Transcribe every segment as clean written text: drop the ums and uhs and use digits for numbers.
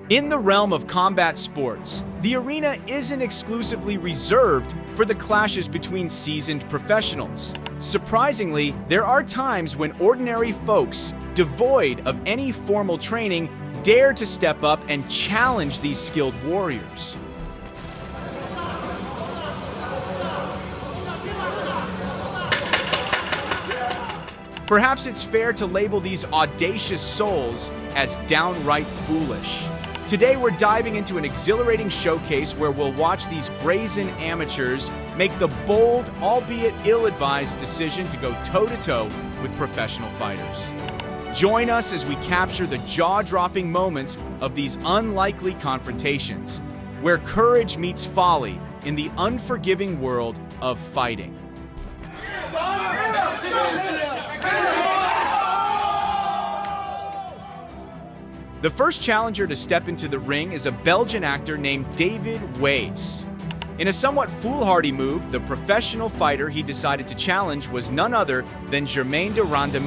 In the realm of combat sports, the arena isn't exclusively reserved for the clashes between seasoned professionals. Surprisingly, there are times when ordinary folks, devoid of any formal training, dare to step up and challenge these skilled warriors. Perhaps it's fair to label these audacious souls as downright foolish. Today we're diving into an exhilarating showcase where we'll watch these brazen amateurs make the bold, albeit ill-advised decision to go toe-to-toe with professional fighters. Join us as we capture the jaw-dropping moments of these unlikely confrontations, where courage meets folly in the unforgiving world of fighting. The first challenger to step into the ring is a Belgian actor named David Wijs. In a somewhat foolhardy move, the professional fighter he decided to challenge was none other than Germaine De Randa.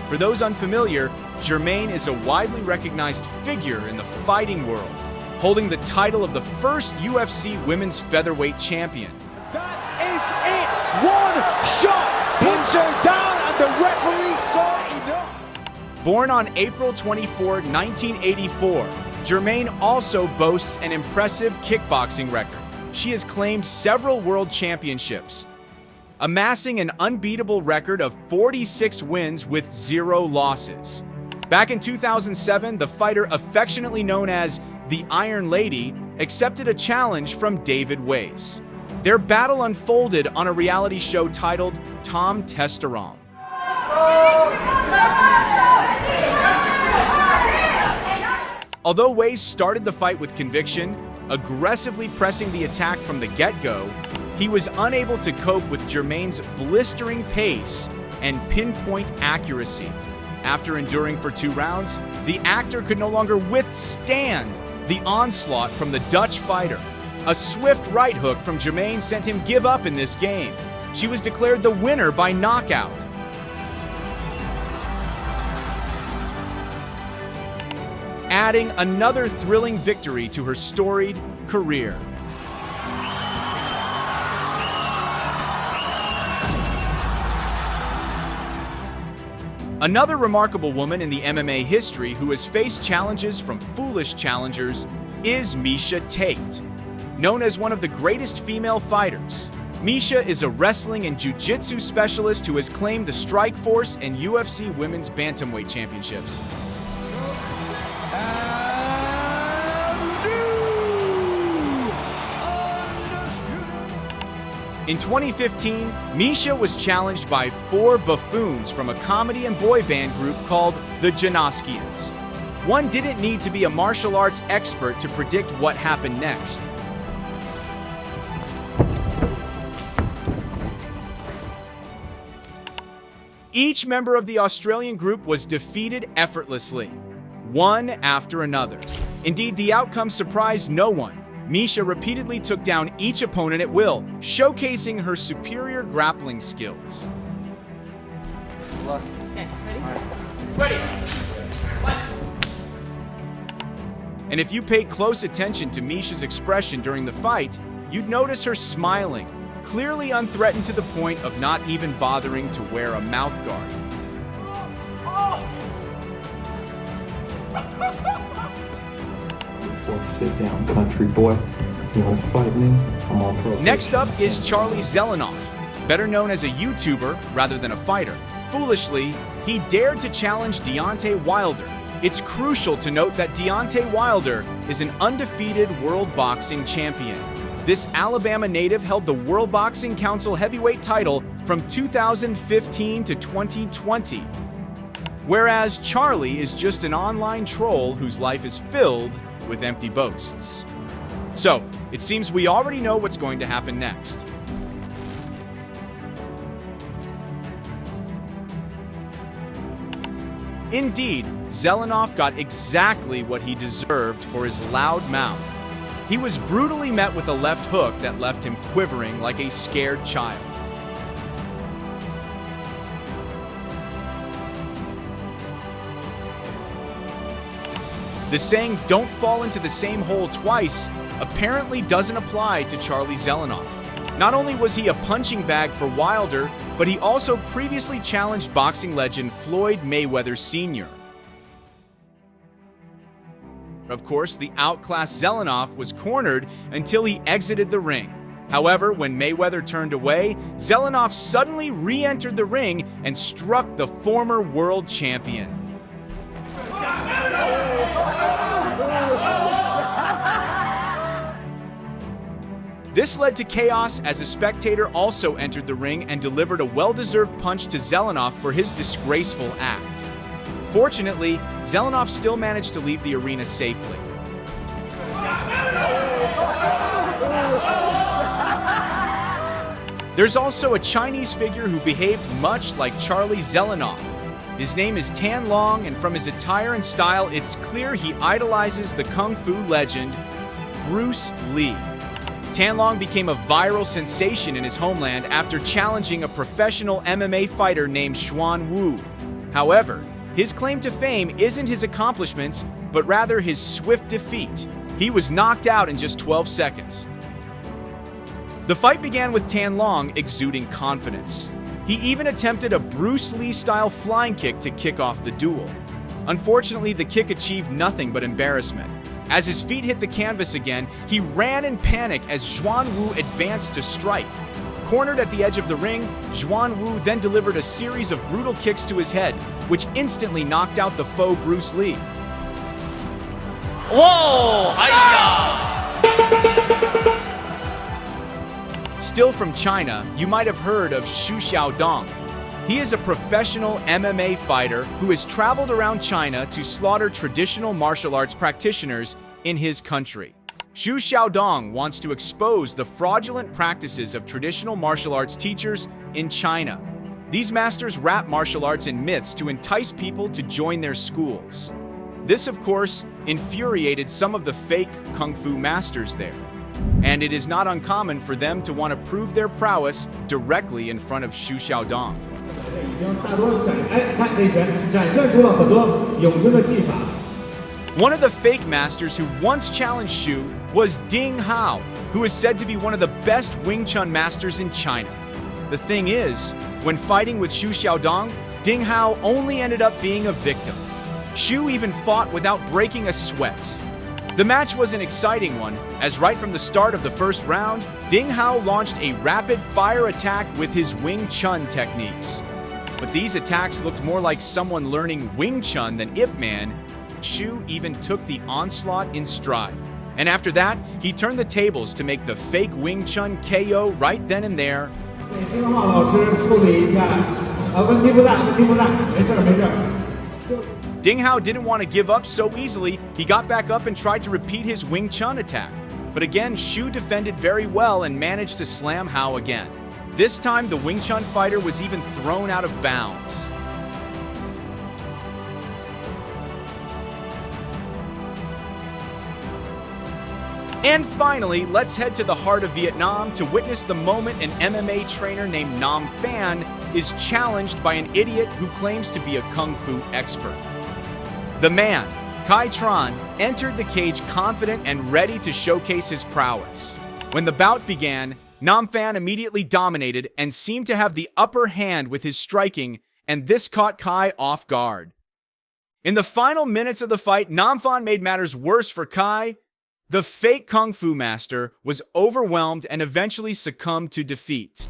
For those unfamiliar, Germaine is a widely recognized figure in the fighting world, holding the title of the first UFC women's featherweight champion. That is it! One shot! Puts her down and the referee saw enough! Born on April 24, 1984, Germaine also boasts an impressive kickboxing record. She has claimed several world championships, amassing an unbeatable record of 46 wins with 0 losses. Back in 2007, the fighter affectionately known as the Iron Lady accepted a challenge from David Wijs. Their battle unfolded on a reality show titled Tom Testosterone. Although Wijs started the fight with conviction, aggressively pressing the attack from the get-go, he was unable to cope with Germaine's blistering pace and pinpoint accuracy. After enduring for 2 rounds, the actor could no longer withstand the onslaught from the Dutch fighter. A swift right hook from Germaine sent him give up in this game. She was declared the winner by knockout. Adding another thrilling victory to her storied career. Another remarkable woman in the MMA history who has faced challenges from foolish challengers is Misha Tate. Known as one of the greatest female fighters, Misha is a wrestling and jiu-jitsu specialist who has claimed the Strikeforce and UFC Women's Bantamweight Championships. In 2015, Misha was challenged by 4 buffoons from a comedy and boy band group called the Janoskians. One didn't need to be a martial arts expert to predict what happened next. Each member of the Australian group was defeated effortlessly, one after another. Indeed, the outcome surprised no one. Misha repeatedly took down each opponent at will, showcasing her superior grappling skills. Okay, ready? And if you paid close attention to Misha's expression during the fight, you'd notice her smiling, clearly unthreatened to the point of not even bothering to wear a mouth guard. Sit down, country boy. You wanna fight me? I'm on pro. Next up is Charlie Zelenov, better known as a YouTuber rather than a fighter. Foolishly, he dared to challenge Deontay Wilder. It's crucial to note that Deontay Wilder is an undefeated world boxing champion. This Alabama native held the World Boxing Council heavyweight title from 2015 to 2020. Whereas Charlie is just an online troll whose life is filled with empty boasts. So, it seems we already know what's going to happen next. Indeed, Zelenov got exactly what he deserved for his loud mouth. He was brutally met with a left hook that left him quivering like a scared child. The saying, "don't fall into the same hole twice," apparently doesn't apply to Charlie Zelenov. Not only was he a punching bag for Wilder, but he also previously challenged boxing legend Floyd Mayweather Sr. Of course, the outclassed Zelenov was cornered until he exited the ring. However, when Mayweather turned away, Zelenov suddenly re-entered the ring and struck the former world champion. This led to chaos as a spectator also entered the ring and delivered a well-deserved punch to Zelenov for his disgraceful act. Fortunately, Zelenov still managed to leave the arena safely. There's also a Chinese figure who behaved much like Charlie Zelenov. His name is Tan Long, and from his attire and style, it's clear he idolizes the Kung Fu legend Bruce Lee. Tan Long became a viral sensation in his homeland after challenging a professional MMA fighter named Xuan Wu. However, his claim to fame isn't his accomplishments, but rather his swift defeat. He was knocked out in just 12 seconds. The fight began with Tan Long exuding confidence. He even attempted a Bruce Lee-style flying kick to kick off the duel. Unfortunately, the kick achieved nothing but embarrassment. As his feet hit the canvas again, he ran in panic as Xuan Wu advanced to strike. Cornered at the edge of the ring, Xuan Wu then delivered a series of brutal kicks to his head, which instantly knocked out the foe Bruce Lee. Whoa! Hi-ya! Still from China, you might have heard of Xiaodong. He is a professional MMA fighter who has traveled around China to slaughter traditional martial arts practitioners in his country. Xiaodong wants to expose the fraudulent practices of traditional martial arts teachers in China. These masters wrap martial arts in myths to entice people to join their schools. This, of course, infuriated some of the fake Kung Fu masters there. And it is not uncommon for them to want to prove their prowess directly in front of Xiaodong. One of the fake masters who once challenged Xu was Ding Hao, who is said to be one of the best Wing Chun masters in China. The thing is, when fighting with Xiaodong, Ding Hao only ended up being a victim. Xu even fought without breaking a sweat. The match was an exciting one, as right from the start of the first round, Ding Hao launched a rapid-fire attack with his Wing Chun techniques. But these attacks looked more like someone learning Wing Chun than Ip Man. Xu even took the onslaught in stride. And after that, he turned the tables to make the fake Wing Chun KO right then and there. Ding Hao didn't want to give up so easily. He got back up and tried to repeat his Wing Chun attack. But again, Xu defended very well and managed to slam Hao again. This time, the Wing Chun fighter was even thrown out of bounds. And finally, let's head to the heart of Vietnam to witness the moment an MMA trainer named Nam Phan is challenged by an idiot who claims to be a Kung Fu expert. The man, Kai Tran, entered the cage confident and ready to showcase his prowess. When the bout began, Nam Phan immediately dominated and seemed to have the upper hand with his striking, and this caught Kai off guard. In the final minutes of the fight, Nam Phan made matters worse for Kai. The fake Kung Fu master was overwhelmed and eventually succumbed to defeat.